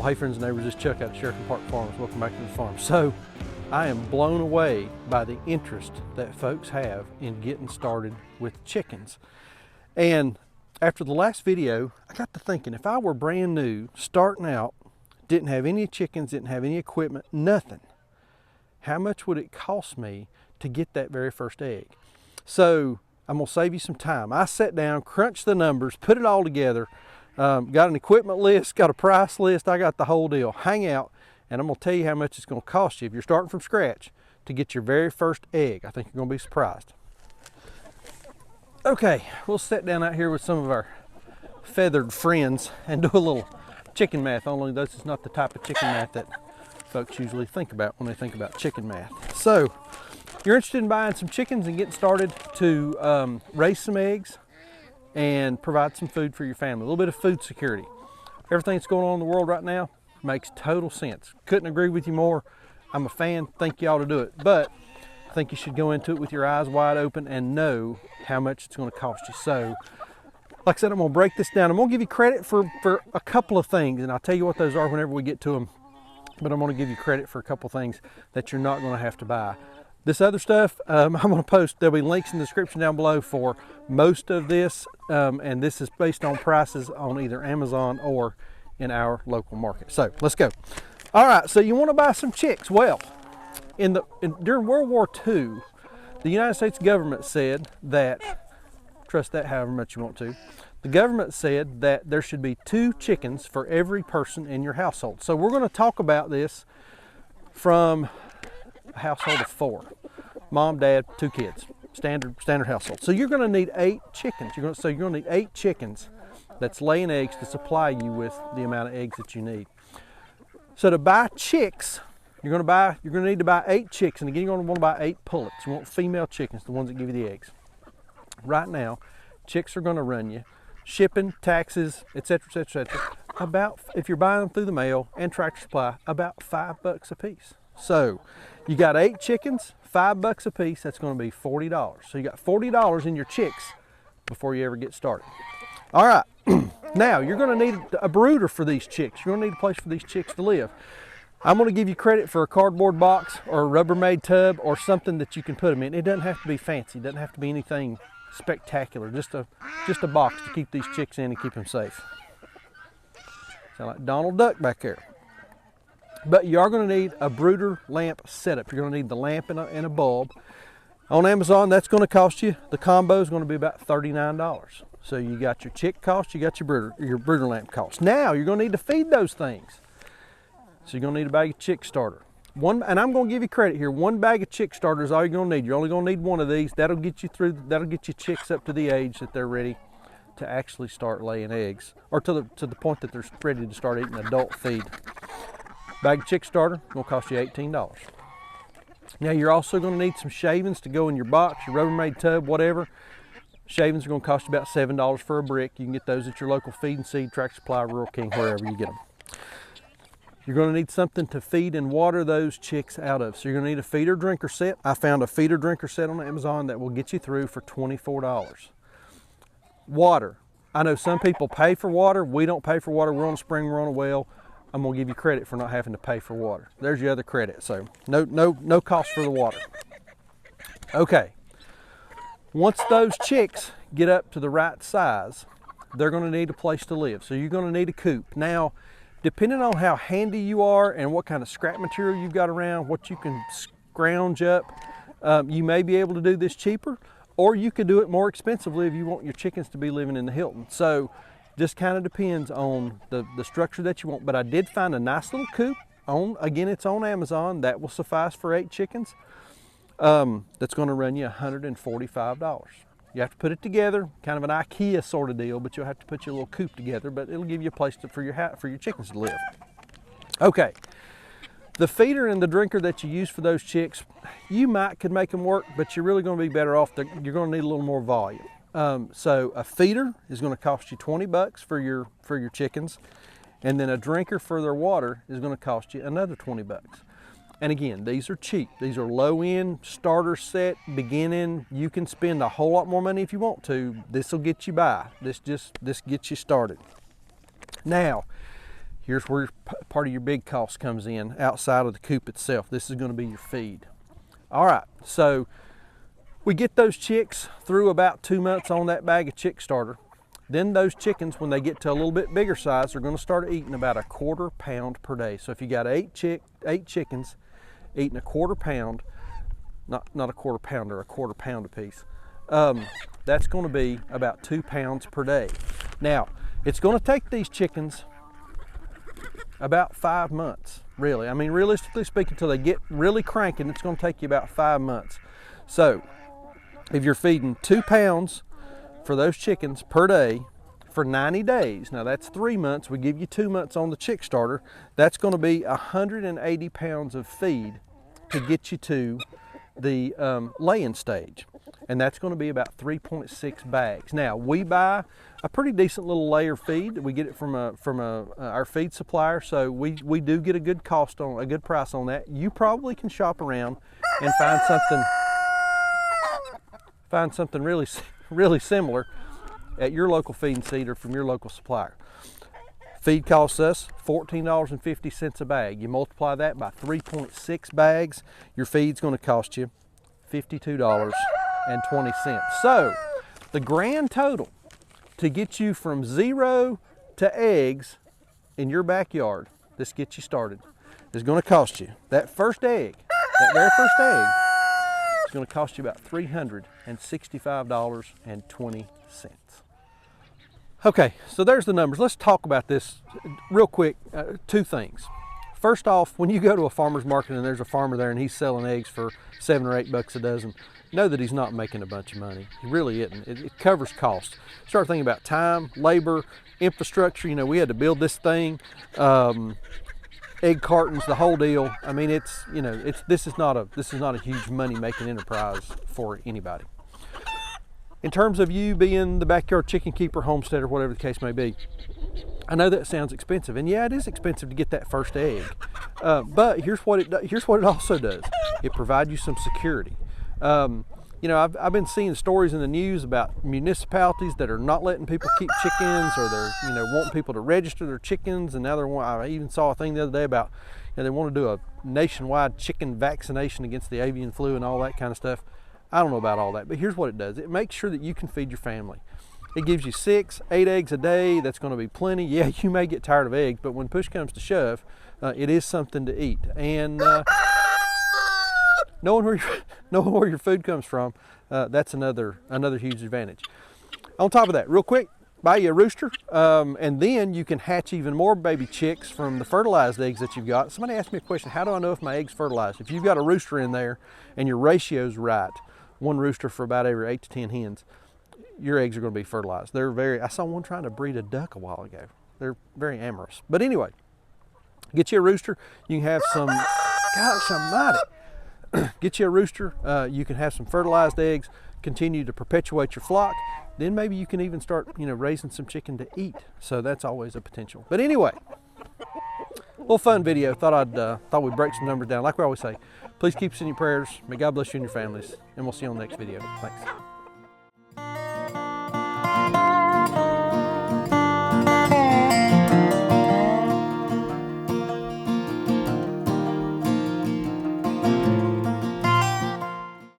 Well, hey friends and neighbors, it's Chuck out at Sheridan Park Farms. Welcome back to the farm. So I am blown away by the interest that folks have in getting started with chickens. And after the last video, I got to thinking, if I were brand new, starting out, didn't have any chickens, didn't have any equipment, nothing, how much would it cost me to get that very first egg? So I'm gonna save you some time. I sat down, crunched the numbers, put it all together, got an equipment list, got a price list, I got the whole deal. Hang out, and I'm gonna tell you how much it's gonna cost you if you're starting from scratch to get your very first egg. I think you're gonna be surprised. Okay, we'll sit down out here with some of our feathered friends and do a little chicken math, only this is not the type of chicken math that folks usually think about when they think about chicken math. So, you're interested in buying some chickens and getting started to raise some eggs and provide some food for your family, a little bit of food security. Everything that's going on in the world right now makes total sense. Couldn't agree with you more. I'm a fan, think you ought to do it, but I think you should go into it with your eyes wide open and know how much it's gonna cost you. So, like I said, I'm gonna break this down. I'm gonna give you credit for a couple of things, and I'll tell you what those are whenever we get to them, but I'm gonna give you credit for a couple of things that you're not gonna have to buy. This other stuff, I'm gonna post, there'll be links in the description down below for most of this, and this is based on prices on either Amazon or in our local market. So let's go. All right, so you wanna buy some chicks. Well, during World War II, the United States government said that, trust that however much you want to, the government said that there should be 2 chickens for every person in your household. So we're gonna talk about this from a household of 4. Mom, dad, 2 kids, standard household. So you're gonna need 8 chickens. You're gonna need 8 chickens that's laying eggs to supply you with the amount of eggs that you need. So to buy chicks, you're gonna need to buy 8 chicks, and again, you're gonna wanna buy 8 pullets. You want female chickens, the ones that give you the eggs. Right now, chicks are gonna run you shipping, taxes, etc., about, if you're buying them through the mail and Tractor Supply, about $5 a piece. So you got 8 chickens, $5 a piece, that's gonna be $40. So you got $40 in your chicks before you ever get started. All right, now you're gonna need a brooder for these chicks. You're gonna need a place for these chicks to live. I'm gonna give you credit for a cardboard box or a Rubbermaid tub or something that you can put them in. It doesn't have to be fancy, it doesn't have to be anything spectacular, just a box to keep these chicks in and keep them safe. Sound like Donald Duck back there. But you are going to need a brooder lamp setup. You're going to need the lamp and a bulb. On Amazon, that's going to cost you, the combo is going to be about $39. So you got your chick cost, you got your brooder lamp cost. Now you're going to need to feed those things. So you're going to need a bag of chick starter. And I'm going to give you credit here. 1 bag of chick starter is all you're going to need. You're only going to need 1 of these. That'll get you your chicks up to the age that they're ready to actually start laying eggs, or to the point that they're ready to start eating adult feed. Bag of chick starter gonna cost you $18. Now you're also gonna need some shavings to go in your box, your Rubbermaid tub, whatever. Shavings are gonna cost you about $7 for a brick. You can get those at your local Feed and Seed, Tractor Supply, Rural King, wherever you get them. You're gonna need something to feed and water those chicks out of. So you're gonna need a feeder drinker set. I found a feeder drinker set on Amazon that will get you through for $24. Water. I know some people pay for water. We don't pay for water. We're on a spring, we're on a well. I'm gonna give you credit for not having to pay for water. There's your other credit. So no cost for the water. Okay. Once those chicks get up to the right size, they're gonna need a place to live. So you're gonna need a coop. Now, depending on how handy you are and what kind of scrap material you've got around, what you can scrounge up, you may be able to do this cheaper, or you could do it more expensively if you want your chickens to be living in the Hilton. So just kind of depends on the structure that you want. But I did find a nice little coop. Again, it's on Amazon. That will suffice for 8 chickens. That's going to run you $145. You have to put it together, kind of an IKEA sort of deal, but you'll have to put your little coop together, but it'll give you a place for your chickens to live. Okay, the feeder and the drinker that you use for those chicks, you could make them work, but you're really going to be better off. You're going to need a little more volume. So a feeder is going to cost you $20 for your chickens, and then a drinker for their water is going to cost you another $20. And again, these are cheap. These are low-end starter set, beginning. You can spend a whole lot more money if you want to. This will get you by. This gets you started. Now, Here's where part of your big cost comes in outside of the coop itself. This is going to be your feed. All right, so we get those chicks through about 2 months on that bag of chick starter. Then those chickens, when they get to a little bit bigger size, they're going to start eating about a 1/4 pound per day. So if you got eight chickens eating a 1/4 pound, not a 1/4 pounder, a 1/4 pound apiece, that's going to be about 2 pounds per day. Now, it's going to take these chickens about 5 months, really. I mean, realistically speaking, until they get really cranking, it's going to take you about 5 months. So if you're feeding 2 pounds for those chickens per day for 90 days, now that's 3 months, we give you 2 months on the chick starter, that's going to be 180 pounds of feed to get you to the laying stage. And that's going to be about 3.6 bags. Now, we buy a pretty decent little layer feed. We get it from our feed supplier, so we do get a good price on that. You probably can shop around and find something really similar at your local feed and seed or from your local supplier. Feed costs us $14.50 a bag. You multiply that by 3.6 bags, your feed's going to cost you $52.20. So the grand total to get you from 0 to eggs in your backyard, this gets you started, is going to cost you, that very first egg, is going to cost you about $365.20. Okay, so there's the numbers. Let's talk about this real quick. 2 things. First off, when you go to a farmer's market and there's a farmer there and he's selling eggs for $7 or $8 a dozen, know that he's not making a bunch of money. He really isn't. It covers costs. Start thinking about time, labor, infrastructure. You know, we had to build this thing, egg cartons, the whole deal. I mean, this is not a huge money-making enterprise for anybody. In terms of you being the backyard chicken keeper, homesteader, whatever the case may be, I know that sounds expensive, and yeah, it is expensive to get that first egg. But here's what it also does. It provides you some security. You know, I've been seeing stories in the news about municipalities that are not letting people keep chickens, or they're wanting people to register their chickens, and now I even saw a thing the other day about they want to do a nationwide chicken vaccination against the avian flu and all that kind of stuff. I don't know about all that, but here's what it does. It makes sure that you can feed your family. It gives you 6, 8 eggs a day. That's going to be plenty. Yeah, you may get tired of eggs, but when push comes to shove, it is something to eat. And knowing where your food comes from, that's another huge advantage. On top of that, real quick, buy you a rooster, and then you can hatch even more baby chicks from the fertilized eggs that you've got. Somebody asked me a question, how do I know if my egg's fertilized? If you've got a rooster in there and your ratio's right, 1 rooster for about every 8 to 10 hens, your eggs are going to be fertilized. I saw one trying to breed a duck a while ago. They're very amorous. But anyway, get you a rooster. You can have some, gosh almighty, get you a rooster. You can have some fertilized eggs, continue to perpetuate your flock. Then maybe you can even start, raising some chicken to eat. So that's always a potential. But anyway, little fun video. Thought we'd break some numbers down. Like we always say, please keep us in your prayers. May God bless you and your families. And we'll see you on the next video. Thanks.